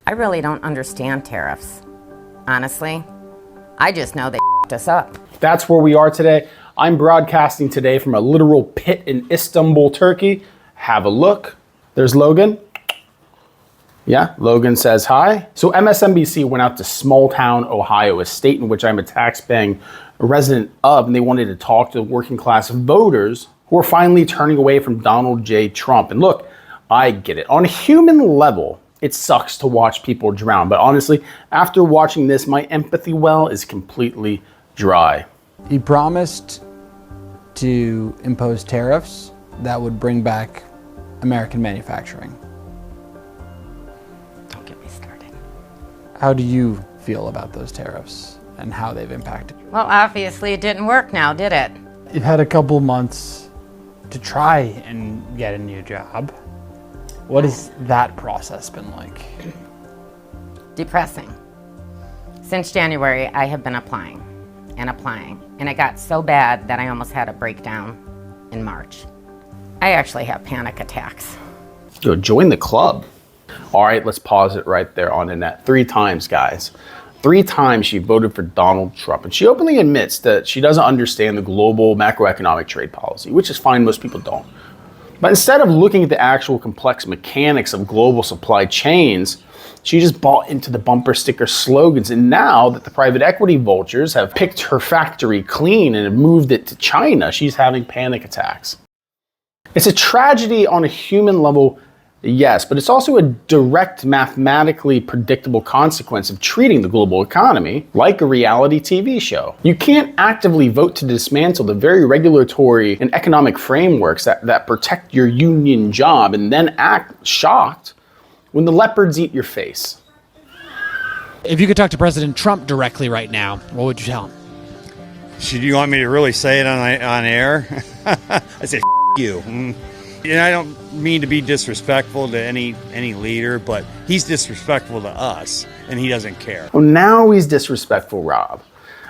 I really don't understand tariffs. Honestly, I just know they f***ed us up. That's where we are today. I'm broadcasting today from a literal pit in Istanbul, Turkey. Have a look. There's Logan. Yeah, Logan says hi. So MSNBC went out to small town Ohio, a state in which I'm a tax-paying resident of, and they wanted to talk to working class voters who are finally turning away from Donald J. Trump. And look, I get it. On a human level, it sucks to watch people drown. But honestly, after watching this, my empathy well is completely dry. He promised to impose tariffs that would bring back American manufacturing. Don't get me started. How do you feel about those tariffs and how they've impacted you? Well, obviously it didn't work now, did it? You've had a couple months to try and get a new job. What has that process been like? Depressing. Since January, I have been applying, and it got so bad that I almost had a breakdown in March. I actually have panic attacks. Yo, join the club. All right, let's pause it right there on the net. 3 times, guys. 3 times she voted for Donald Trump, and she openly admits that she doesn't understand the global macroeconomic trade policy, which is fine, most people don't. But instead of looking at the actual complex mechanics of global supply chains, she just bought into the bumper sticker slogans. And now that the private equity vultures have picked her factory clean and have moved it to China, she's having panic attacks. It's a tragedy on a human level, yes, but it's also a direct, mathematically predictable consequence of treating the global economy like a reality TV show. You can't actively vote to dismantle the very regulatory and economic frameworks that protect your union job and then act shocked when the leopards eat your face. If you could talk to President Trump directly right now, what would you tell him? Should you want me to really say it on air? I say, you. And I don't mean to be disrespectful to any leader, but he's disrespectful to us, and he doesn't care. Well, now he's disrespectful, Rob.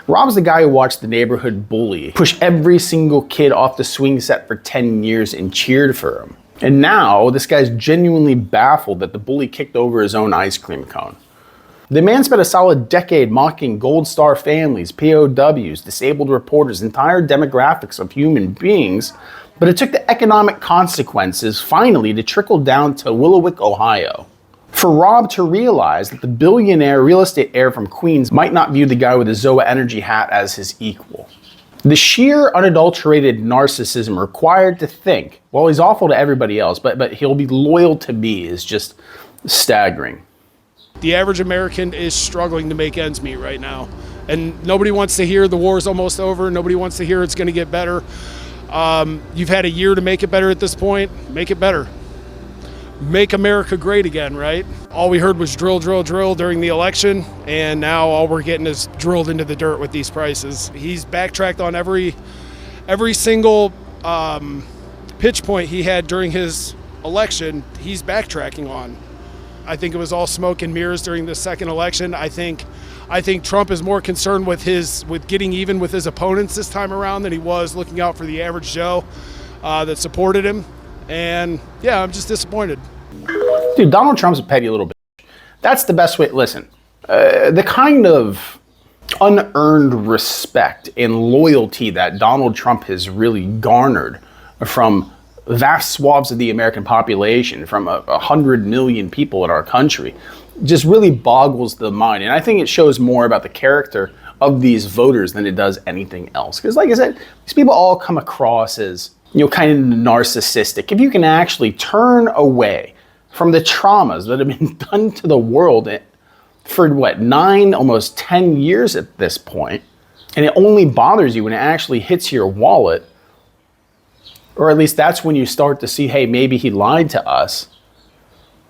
Rob's the guy who watched the neighborhood bully push every single kid off the swing set for 10 years and cheered for him. And now this guy's genuinely baffled that the bully kicked over his own ice cream cone. The man spent a solid decade mocking Gold Star families, POWs, disabled reporters, entire demographics of human beings, but it took the economic consequences finally to trickle down to Willowick, Ohio. For Rob to realize that the billionaire real estate heir from Queens might not view the guy with the Zoa Energy hat as his equal. The sheer unadulterated narcissism required to think, well, he's awful to everybody else, but he'll be loyal to me is just staggering. The average American is struggling to make ends meet right now. And nobody wants to hear the war's almost over. Nobody wants to hear it's going to get better. You've had a year to make it better at this point. Make it better. Make America great again, right? All we heard was drill, drill, drill during the election, and now all we're getting is drilled into the dirt with these prices. He's backtracked on every single pitch point he had during his election. He's backtracking on. I think it was all smoke and mirrors during the second election. I think Trump is more concerned with getting even with his opponents this time around than he was looking out for the average Joe that supported him. And yeah, I'm just disappointed. Dude, Donald Trump's a petty little bitch. That's the best way. Listen, the kind of unearned respect and loyalty that Donald Trump has really garnered from vast swaths of the American population, from 100 million people in our country, just really boggles the mind. And I think it shows more about the character of these voters than it does anything else. Because like I said, these people all come across as, kind of narcissistic. If you can actually turn away from the traumas that have been done to the world for 9, almost 10 years at this point, and it only bothers you when it actually hits your wallet, or at least that's when you start to see, hey, maybe he lied to us.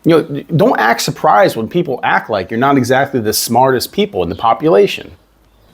Don't act surprised when people act like you're not exactly the smartest people in the population.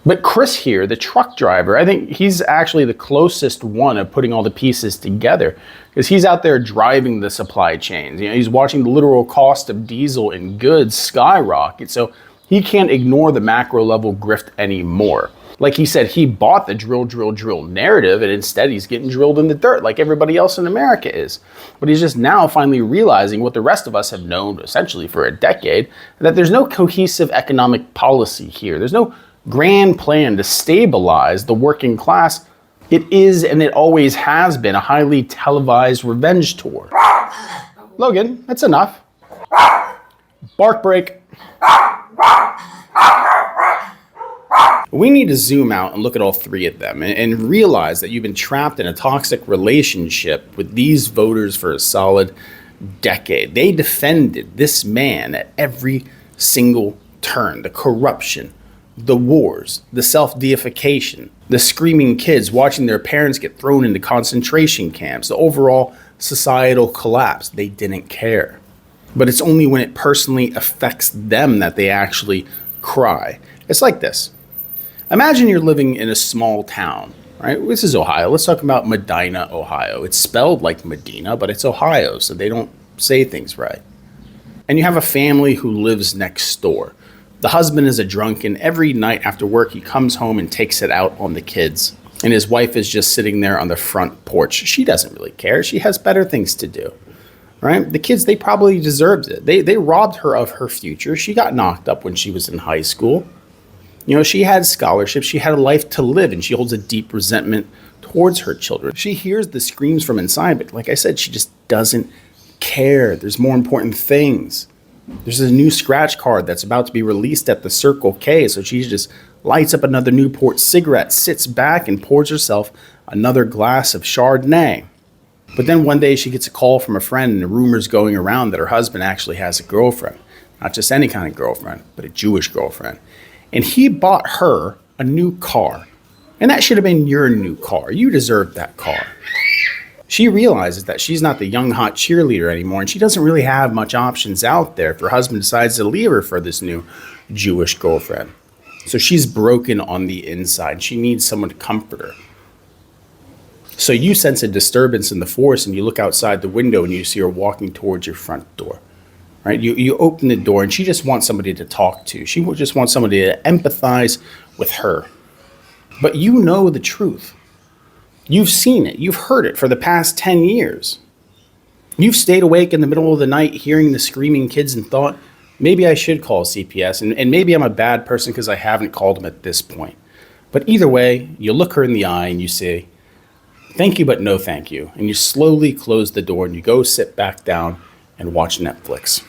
But Chris here, the truck driver, I think he's actually the closest one of putting all the pieces together, because he's out there driving the supply chains. He's watching the literal cost of diesel and goods skyrocket, so he can't ignore the macro level grift anymore. Like he said, he bought the drill, drill, drill narrative, and instead he's getting drilled in the dirt like everybody else in America is. But he's just now finally realizing what the rest of us have known essentially for a decade, that there's no cohesive economic policy here. There's no grand plan to stabilize the working class. It is, and it always has been, a highly televised revenge tour. Logan, that's enough. Bark break. We need to zoom out and look at all three of them and realize that you've been trapped in a toxic relationship with these voters for a solid decade. They defended this man at every single turn. The corruption, the wars, the self-deification, the screaming kids watching their parents get thrown into concentration camps, the overall societal collapse. They didn't care. But it's only when it personally affects them that they actually cry. It's like this. Imagine you're living in a small town, right? This is Ohio. Let's talk about Medina, Ohio. It's spelled like Medina, but it's Ohio, so they don't say things right. And you have a family who lives next door. The husband is a drunk, and every night after work, he comes home and takes it out on the kids. And his wife is just sitting there on the front porch. She doesn't really care. She has better things to do, right? The kids, they probably deserved it. They robbed her of her future. She got knocked up when she was in high school. You know, she had scholarships, she had a life to live, and she holds a deep resentment towards her children. She hears the screams from inside, but like I said, she just doesn't care. There's more important things. There's a new scratch card that's about to be released at the Circle K, so she just lights up another Newport cigarette, sits back, and pours herself another glass of Chardonnay. But then one day she gets a call from a friend, and the rumor's going around that her husband actually has a girlfriend. Not just any kind of girlfriend, but a Jewish girlfriend. And he bought her a new car. And that should have been your new car. You deserved that car. She realizes that she's not the young, hot cheerleader anymore, and she doesn't really have much options out there if her husband decides to leave her for this new Jewish girlfriend. So she's broken on the inside. She needs someone to comfort her. So you sense a disturbance in the force, and you look outside the window and you see her walking towards your front door. Right? You open the door, and she just wants somebody to talk to. She just wants somebody to empathize with her. But you know the truth. You've seen it. You've heard it for the past 10 years. You've stayed awake in the middle of the night hearing the screaming kids and thought, maybe I should call CPS, and maybe I'm a bad person because I haven't called them at this point. But either way, you look her in the eye and you say, thank you, but no thank you. And you slowly close the door and you go sit back down and watch Netflix.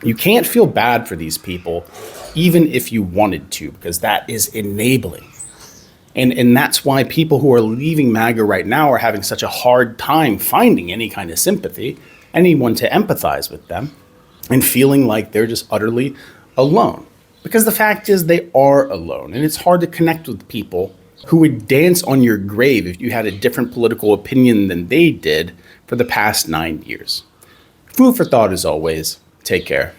You can't feel bad for these people, even if you wanted to, because that is enabling. And that's why people who are leaving MAGA right now are having such a hard time finding any kind of sympathy, anyone to empathize with them, and feeling like they're just utterly alone. Because the fact is they are alone, and it's hard to connect with people who would dance on your grave if you had a different political opinion than they did for the past 9 years. Food for thought as always. Take care.